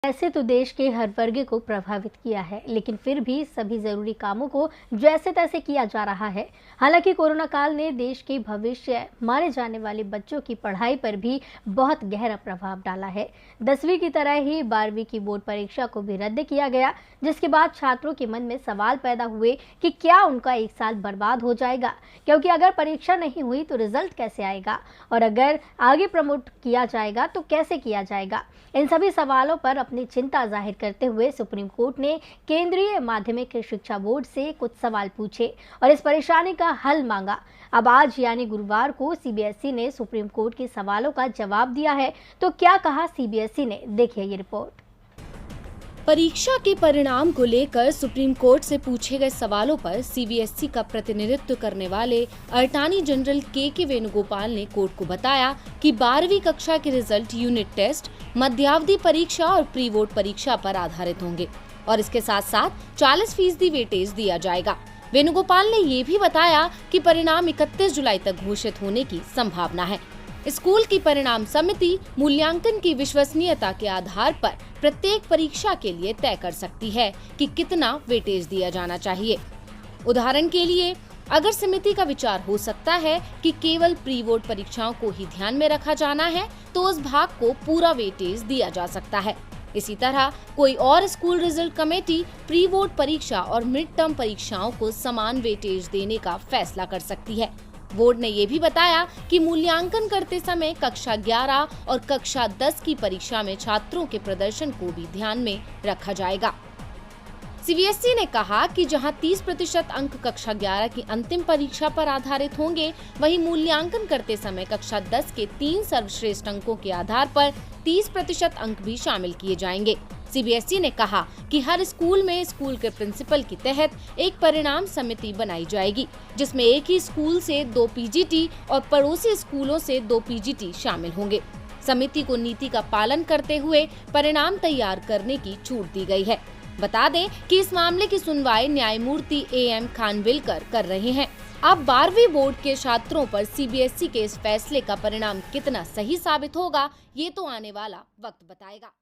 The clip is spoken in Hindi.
ऐसे तो देश के हर वर्ग को प्रभावित किया है, लेकिन फिर भी सभी जरूरी कामों को जैसे तैसे किया जा रहा है। हालांकि कोरोना काल ने देश के भविष्य माने जाने वाले बच्चों की पढ़ाई पर भी बहुत गहरा प्रभाव डाला है। 10वीं की तरह ही 12वीं की बोर्ड परीक्षा को भी रद्द किया गया, जिसके बाद छात्रों के मन में सवाल पैदा हुए कि क्या उनका एक साल बर्बाद हो जाएगा, क्योंकि अगर परीक्षा नहीं हुई तो रिजल्ट कैसे आएगा और अगर आगे प्रमोट किया जाएगा तो कैसे किया जाएगा। इन सभी सवालों पर अपनी चिंता जाहिर करते हुए सुप्रीम कोर्ट ने केंद्रीय माध्यमिक शिक्षा बोर्ड से कुछ सवाल पूछे और इस परेशानी का हल मांगा। अब आज यानी गुरुवार को सीबीएसई ने सुप्रीम कोर्ट के सवालों का जवाब दिया है। तो क्या कहा सीबीएसई ने, देखिए ये रिपोर्ट। परीक्षा के परिणाम को लेकर सुप्रीम कोर्ट से पूछे गए सवालों पर सीबीएसई का प्रतिनिधित्व करने वाले अटॉर्नी जनरल के वेणुगोपाल ने कोर्ट को बताया कि 12वीं कक्षा के रिजल्ट यूनिट टेस्ट, मध्यावधि परीक्षा और प्री बोर्ड परीक्षा पर आधारित होंगे और इसके साथ साथ 40% वेटेज दिया जाएगा। वेणुगोपाल ने ये भी बताया कि परिणाम 31 जुलाई तक घोषित होने की संभावना है। स्कूल की परिणाम समिति मूल्यांकन की विश्वसनीयता के आधार पर प्रत्येक परीक्षा के लिए तय कर सकती है कि कितना वेटेज दिया जाना चाहिए। उदाहरण के लिए, अगर समिति का विचार हो सकता है कि केवल प्री बोर्ड परीक्षाओं को ही ध्यान में रखा जाना है, तो उस भाग को पूरा वेटेज दिया जा सकता है। इसी तरह कोई और school result committee pre board परीक्षा और मिड टर्म परीक्षाओं को समान वेटेज देने का फैसला कर सकती है। बोर्ड ने ये भी बताया कि मूल्यांकन करते समय कक्षा 11 और कक्षा 10 की परीक्षा में छात्रों के प्रदर्शन को भी ध्यान में रखा जाएगा। सीबीएसई ने कहा कि जहां 30% अंक कक्षा 11 की अंतिम परीक्षा पर आधारित होंगे, वहीं मूल्यांकन करते समय कक्षा 10 के 3 सर्वश्रेष्ठ अंकों के आधार पर 30% अंक भी शामिल किए जाएंगे। सीबीएसई ने कहा कि हर स्कूल में स्कूल के प्रिंसिपल के तहत एक परिणाम समिति बनाई जाएगी, जिसमें एक ही स्कूल से 2 पीजीटी और पड़ोसी स्कूलों से 2 पीजीटी शामिल होंगे। समिति को नीति का पालन करते हुए परिणाम तैयार करने की छूट दी गई है। बता दें कि इस मामले की सुनवाई न्यायमूर्ति AM खानविलकर कर रहे हैं। अब 12वीं बोर्ड के छात्रों पर सीबीएसई के इस फैसले का परिणाम कितना सही साबित होगा, ये तो आने वाला वक्त बताएगा।